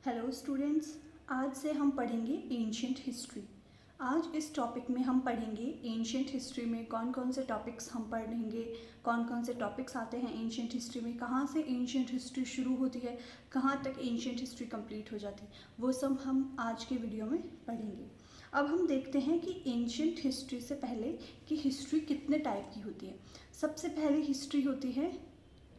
Hello students, आज से हम पढ़ेंगे एंशियंट हिस्ट्री। आज इस टॉपिक में हम पढ़ेंगे एंशियंट हिस्ट्री में कौन कौन से टॉपिक्स हम पढ़ेंगे, कौन कौन से टॉपिक्स आते हैं एंशियंट हिस्ट्री में, कहाँ से एंशियंट हिस्ट्री शुरू होती है, कहाँ तक एंशियंट हिस्ट्री कंप्लीट हो जाती है, वो सब हम आज के वीडियो में पढ़ेंगे। अब हम देखते हैं कि एंशियंट हिस्ट्री से पहले कि हिस्ट्री कितने टाइप की होती है। सबसे पहले हिस्ट्री होती है,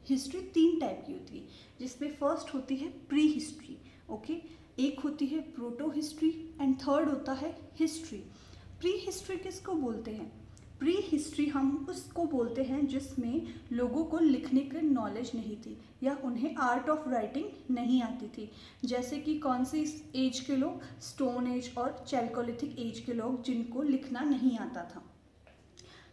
हिस्ट्री 3 टाइप की होती है, जिसमें फर्स्ट होती है प्री हिस्ट्री। ओके, एक होती है प्रोटो हिस्ट्री एंड थर्ड होता है हिस्ट्री। प्री हिस्ट्री किसको बोलते हैं? प्री हिस्ट्री हम उसको बोलते हैं जिसमें लोगों को लिखने की नॉलेज नहीं थी या उन्हें आर्ट ऑफ राइटिंग नहीं आती थी। जैसे कि कौन सी एज के लोग? स्टोन एज और चैल्कोलिथिक एज के लोग, जिनको लिखना नहीं आता था।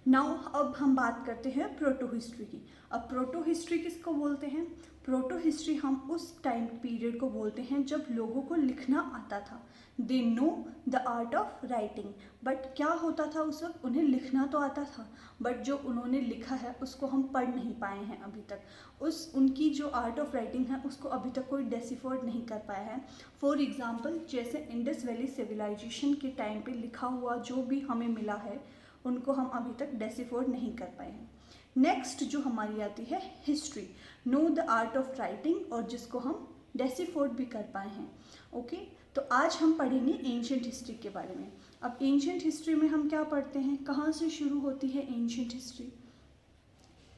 नाउ अब हम बात करते हैं प्रोटो हिस्ट्री की। अब प्रोटो हिस्ट्री किसको बोलते हैं? प्रोटो हिस्ट्री हम उस टाइम पीरियड को बोलते हैं जब लोगों को लिखना आता था। They know the art of writing, but क्या होता था उस वक्त? उन्हें लिखना तो आता था, बट जो उन्होंने लिखा है उसको हम पढ़ नहीं पाए हैं अभी तक। उनकी जो आर्ट ऑफ राइटिंग है उसको अभी तक कोई डेसिफर्ड नहीं कर पाया है। फॉर एग्जाम्पल, जैसे इंडस वैली सिविलाइजेशन के टाइम पे लिखा हुआ जो भी हमें मिला है उनको हम अभी तक डेसिफर्ड नहीं कर पाए हैं। नेक्स्ट जो हमारी आती है history, know the art of writing, और जिसको हम डेसिफर्ड भी कर पाए हैं। ओके, तो आज हम पढ़ेंगे एंशियंट हिस्ट्री के बारे में। अब एंशियंट हिस्ट्री में हम क्या पढ़ते हैं? कहाँ से शुरू होती है एंशियंट हिस्ट्री?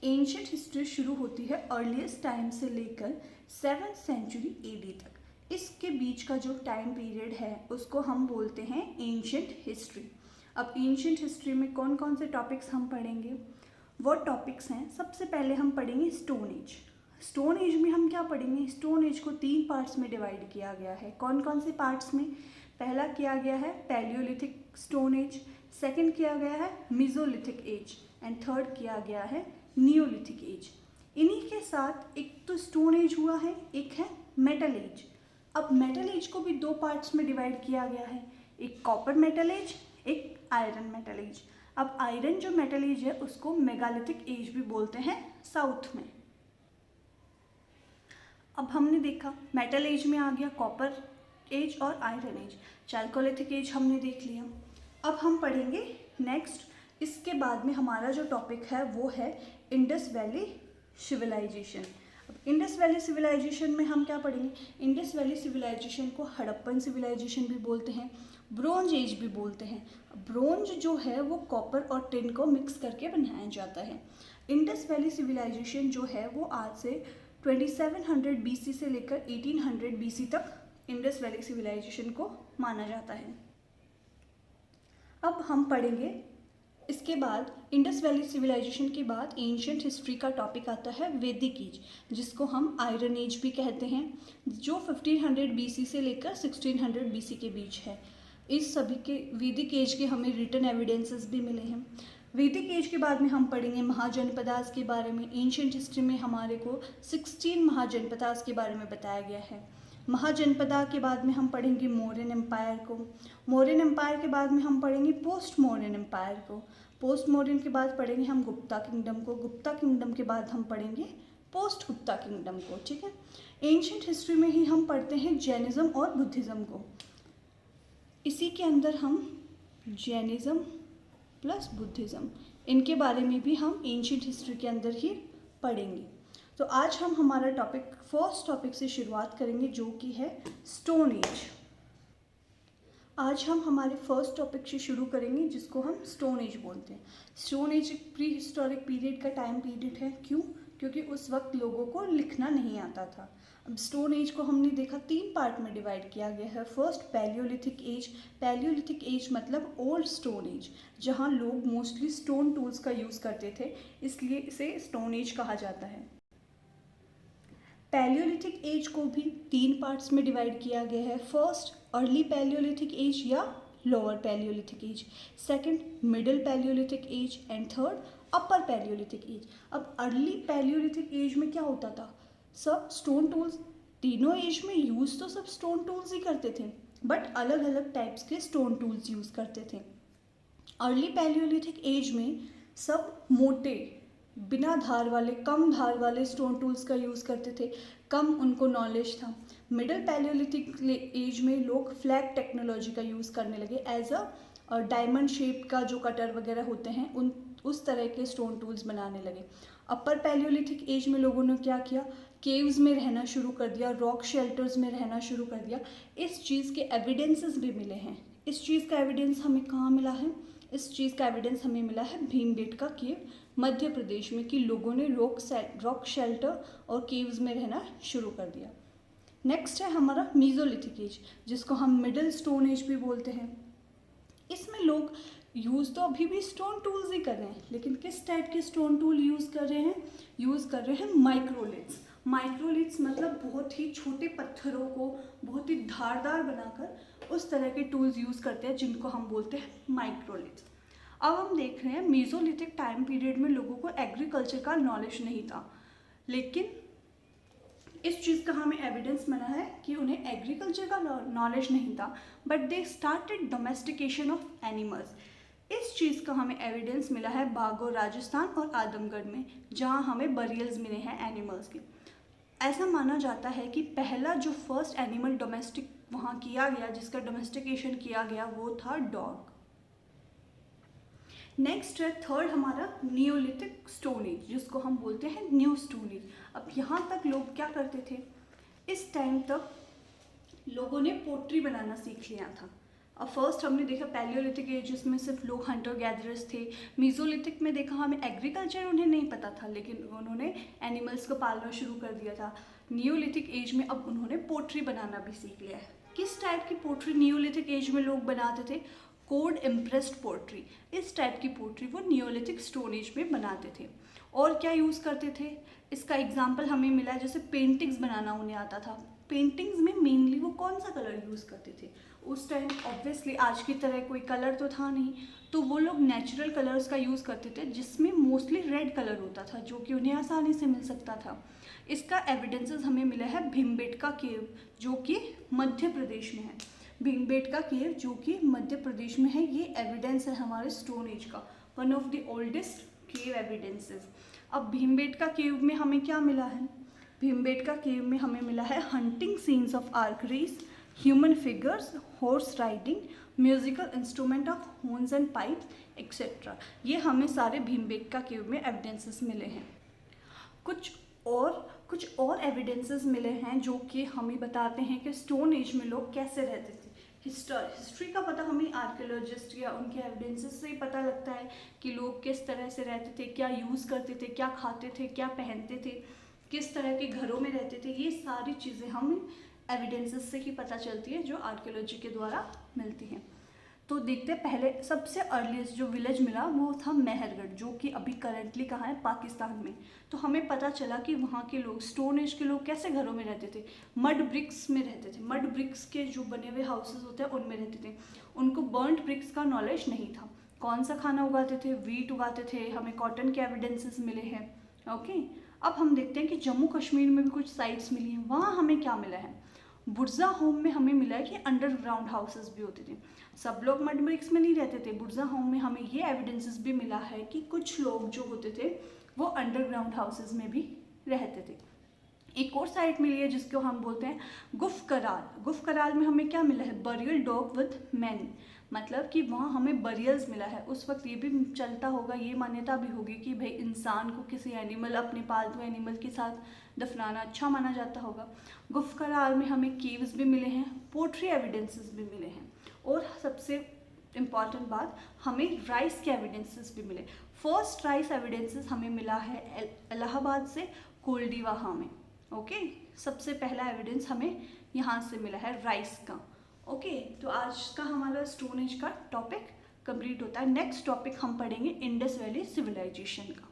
एंशियंट हिस्ट्री शुरू होती है अर्लीस्ट टाइम से लेकर 7th सेंचुरी AD तक। इसके बीच का जो टाइम पीरियड है उसको हम बोलते हैं एंशियंट हिस्ट्री। अब एंशियंट हिस्ट्री में कौन कौन से टॉपिक्स हम पढ़ेंगे? वो टॉपिक्स हैं, सबसे पहले हम पढ़ेंगे स्टोन एज। स्टोन एज में हम क्या पढ़ेंगे? स्टोन एज को 3 पार्ट्स में डिवाइड किया गया है। कौन कौन से पार्ट्स में? पहला किया गया है पैलियोलिथिक स्टोन एज, सेकंड किया गया है मेसोलिथिक एज एंड थर्ड किया गया है नियोलिथिक एज। इन्हीं के साथ एक तो स्टोन एज हुआ है, एक है मेटल एज। अब मेटल एज को भी 2 पार्ट्स में डिवाइड किया गया है, एक कॉपर मेटल एज, एक आयरन मेटल एज। अब आयरन जो मेटल एज है उसको मेगालिथिक एज भी बोलते हैं साउथ में। अब हमने देखा मेटल एज में आ गया कॉपर एज और आयरन एज। चैल्कोलिथिक एज हमने देख लिया। अब हम पढ़ेंगे नेक्स्ट, इसके बाद में हमारा जो टॉपिक है वो है इंडस वैली सिविलाइजेशन। अब इंडस वैली सिविलाइजेशन में हम क्या पढ़ेंगे? इंडस वैली सिविलाइजेशन को हड़प्पन सिविलाइजेशन भी बोलते हैं, ब्रोंज एज भी बोलते हैं। ब्रोंज जो है वो कॉपर और टिन को मिक्स करके बनाया जाता है। इंडस वैली सिविलाइजेशन जो है वो आज से 2700 BC से लेकर 1800 BC तक इंडस वैली सिविलाइजेशन को माना जाता है। अब हम पढ़ेंगे इसके बाद इंडस वैली सिविलाइजेशन के बाद एंशियंट हिस्ट्री का टॉपिक आता है वैदिक एज, जिसको हम आयरन एज भी कहते हैं, जो 1500 BC से लेकर 1600 BC के बीच है। इस सभी के वैदिक एज के हमें रिटन एविडेंसेस भी मिले हैं। वैदिक एज के बाद में हम पढ़ेंगे महाजनपदास के बारे में। एंशियंट हिस्ट्री में हमारे को 16 महाजनपदास के बारे में बताया गया है। महाजनपदा के बाद में हम पढ़ेंगे मौर्यन एम्पायर को। मौर्यन एम्पायर के बाद में हम पढ़ेंगे पोस्ट मौर्यन एम्पायर को। पोस्ट मौर्यन के बाद पढ़ेंगे हम गुप्ता किंगडम को। गुप्ता किंगडम के बाद हम पढ़ेंगे पोस्ट गुप्ता किंगडम को। ठीक है, एंशियंट हिस्ट्री में ही हम पढ़ते हैं जैनिज्म और बुद्धिज़्म को। इसी के अंदर हम जैनिज्म प्लस बुद्धिज़्म, इनके बारे में भी हम एंशियंट हिस्ट्री के अंदर ही पढ़ेंगे। तो आज हम हमारा टॉपिक फर्स्ट टॉपिक से शुरुआत करेंगे, जो कि है स्टोन एज। आज हम हमारे फर्स्ट टॉपिक से शुरू करेंगे जिसको हम स्टोन एज बोलते हैं। स्टोन एज एक प्री हिस्टोरिक पीरियड का टाइम पीरियड है। क्यों? क्योंकि उस वक्त लोगों को लिखना नहीं आता था। अब स्टोन एज को हमने देखा 3 पार्ट में डिवाइड किया गया है। First palaeolithic age. Palaeolithic age मतलब ओल्ड स्टोन एज, जहाँ लोग मोस्टली स्टोन टूल्स का यूज़ करते थे, इसलिए इसे स्टोन एज कहा जाता है। पैलियोलिथिक एज को भी 3 पार्ट्स में डिवाइड किया गया है। फर्स्ट अर्ली पैलियोलिथिक एज या lower palaeolithic age, second middle palaeolithic age and third upper palaeolithic age. अब अर्ली पैलियोलिथिक एज में क्या होता था? सब स्टोन टूल्स, तीनों एज में यूज़ तो सब स्टोन टूल्स ही करते थे, बट अलग अलग टाइप्स के स्टोन टूल्स यूज़ करते थे। अर्ली पैलियोलिथिक एज में सब मोटे, बिना धार वाले, कम धार वाले स्टोन टूल्स का यूज़ करते थे। कम उनको नॉलेज था। मिडिल पैलियोलिथिक एज में लोग फ्लैग टेक्नोलॉजी का यूज़ करने लगे एज अ डायमंड शेप का जो कटर वगैरह होते हैं उस तरह के स्टोन टूल्स बनाने लगे। अपर पैलियोलिथिक एज में लोगों ने क्या किया, केव्स में रहना शुरू कर दिया, रॉक शेल्टर्स में रहना शुरू कर दिया। इस चीज़ के एविडेंसेस भी मिले हैं। इस चीज़ का एविडेंस हमें कहाँ मिला है? इस चीज़ का एविडेंस हमें मिला है भीमबेटका केव मध्य प्रदेश में, कि लोगों ने रॉक शेल्टर और केव्स में रहना शुरू कर दिया। नेक्स्ट है हमारा मीजोलिथिक एज, जिसको हम मिडिल स्टोन एज भी बोलते हैं। इसमें लोग यूज़ तो अभी भी स्टोन टूल्स ही कर रहे हैं, लेकिन किस टाइप के स्टोन टूल यूज़ कर रहे हैं? यूज़ कर रहे हैं माइक्रोलिथ्स। माइक्रोलिथ्स मतलब बहुत ही छोटे पत्थरों को बहुत ही धारदार बनाकर उस तरह के टूल्स यूज़ करते हैं, जिनको हम बोलते हैं माइक्रोलिथ्स। अब हम देख रहे हैं मीजोलिथिक टाइम पीरियड में लोगों को एग्रीकल्चर का नॉलेज नहीं था, लेकिन इस चीज़ का हमें एविडेंस मिला है कि उन्हें एग्रीकल्चर का नॉलेज नहीं था, but they started domestication of animals. इस चीज़ का हमें एविडेंस मिला है बागोर राजस्थान और आदमगढ़ में, जहाँ हमें बरियल्स मिले हैं एनिमल्स के। ऐसा माना जाता है कि पहला जो फर्स्ट एनिमल डोमेस्टिक वहाँ किया गया, जिसका डोमेस्टिकेशन किया गया, वो था डॉग। नेक्स्ट है थर्ड हमारा नियोलिथिक स्टोन एज, जिसको हम बोलते हैं न्यू स्टोन एज। अब यहाँ तक लोग क्या करते थे? इस टाइम तक लोगों ने पोट्री बनाना सीख लिया था। अब फर्स्ट हमने देखा पैलियोलिथिक एज, जिसमें सिर्फ लोग हंटर गैदरर्स थे। मीजोलिथिक में देखा हमें एग्रीकल्चर उन्हें नहीं पता था, लेकिन उन्होंने एनिमल्स को पालना शुरू कर दिया था। नियोलिथिक एज में अब उन्होंने पोट्री बनाना भी सीख लिया है। किस टाइप की पोट्री नियोलिथिक एज में लोग बनाते थे? Cord impressed pottery. इस टाइप की पोट्री वो नियोलिथिक स्टोन एज में बनाते थे। और क्या यूज़ करते थे? इसका एग्जाम्पल हमें मिला है, जैसे पेंटिंग्स बनाना उन्हें आता था। पेंटिंग्स में मेनली वो कौन सा कलर यूज़ करते थे? उस टाइम ऑब्वियसली आज की तरह कोई कलर तो था नहीं, तो वो लोग नेचुरल कलर्स का यूज़ करते थे, जिसमें मोस्टली रेड कलर होता था, जो कि उन्हें आसानी से मिल सकता था। इसका एविडेंसेस हमें मिला है भीमबेटका केव, जो कि मध्य प्रदेश में है। भीमबेटका केव जो कि मध्य प्रदेश में है, ये एविडेंस है हमारे स्टोन एज का, one of the oldest cave evidences. अब भीमबेटका केव में हमें क्या मिला है? भीमबेटका केव में हमें मिला है hunting scenes of archeries, human figures, horse riding, musical instrument of horns and pipes etcetera. ये हमें सारे भीमबेटका केव में एविडेंसेस मिले हैं। कुछ और एविडेंसेस मिले हैं जो कि हमें बताते हैं कि स्टोन एज में लोग कैसे रहते थे। हिस्ट्री का पता हमें आर्कियोलॉजिस्ट या उनके एविडेंसेस से ही पता लगता है कि लोग किस तरह से रहते थे, क्या यूज़ करते थे, क्या खाते थे, क्या पहनते थे, किस तरह के घरों में रहते थे। ये सारी चीज़ें हमें एविडेंसेस से ही पता चलती है, जो आर्कियोलॉजी के द्वारा मिलती हैं। तो देखते हैं, पहले सबसे अर्लीस्ट जो विलेज मिला वो था मेहरगढ़, जो कि अभी करंटली कहाँ है? पाकिस्तान में। तो हमें पता चला कि वहाँ के लोग, स्टोन एज के लोग कैसे घरों में रहते थे? मड ब्रिक्स में रहते थे। मड ब्रिक्स के जो बने हुए हाउसेस होते हैं उनमें रहते थे। उनको बर्न्ड ब्रिक्स का नॉलेज नहीं था। कौन सा खाना उगाते थे? वीट उगाते थे। हमें कॉटन के एविडेंसेस मिले हैं। ओके, अब हम देखते हैं कि जम्मू कश्मीर में भी कुछ साइट्स मिली हैं। वहाँ हमें क्या मिला है? बुर्जा होम में हमें मिला है कि अंडरग्राउंड हाउसेस भी होते थे। सब लोग मड ब्रिक्स में नहीं रहते थे। बुर्जा होम में हमें ये एविडेंसेस भी मिला है कि कुछ लोग जो होते थे वो अंडरग्राउंड हाउसेस में भी रहते थे। एक और साइट मिली है जिसको हम बोलते हैं गुफ कराल। गुफ कराल में हमें क्या मिला है? बरियल डॉग विद मैन, मतलब कि वहाँ हमें बरियल्स मिला है। उस वक्त ये भी चलता होगा, ये मान्यता भी होगी कि भाई इंसान को किसी एनिमल, अपने पालतू एनिमल के साथ दफनाना अच्छा माना जाता होगा। गुफ कराल में हमें केव्स भी मिले हैं, पोट्री एविडेंसेस भी मिले हैं, और सबसे इम्पॉर्टेंट बात, हमें राइस के एविडेंसेस भी मिले। फर्स्ट राइस एविडेंसेस हमें मिला है इलाहाबाद से कोल्डीवाहा में। ओके, सबसे पहला एविडेंस हमें यहाँ से मिला है राइस का। ओके, तो आज का हमारा स्टोन एज का टॉपिक कंप्लीट होता है। नेक्स्ट टॉपिक हम पढ़ेंगे इंडस वैली सिविलाइजेशन का।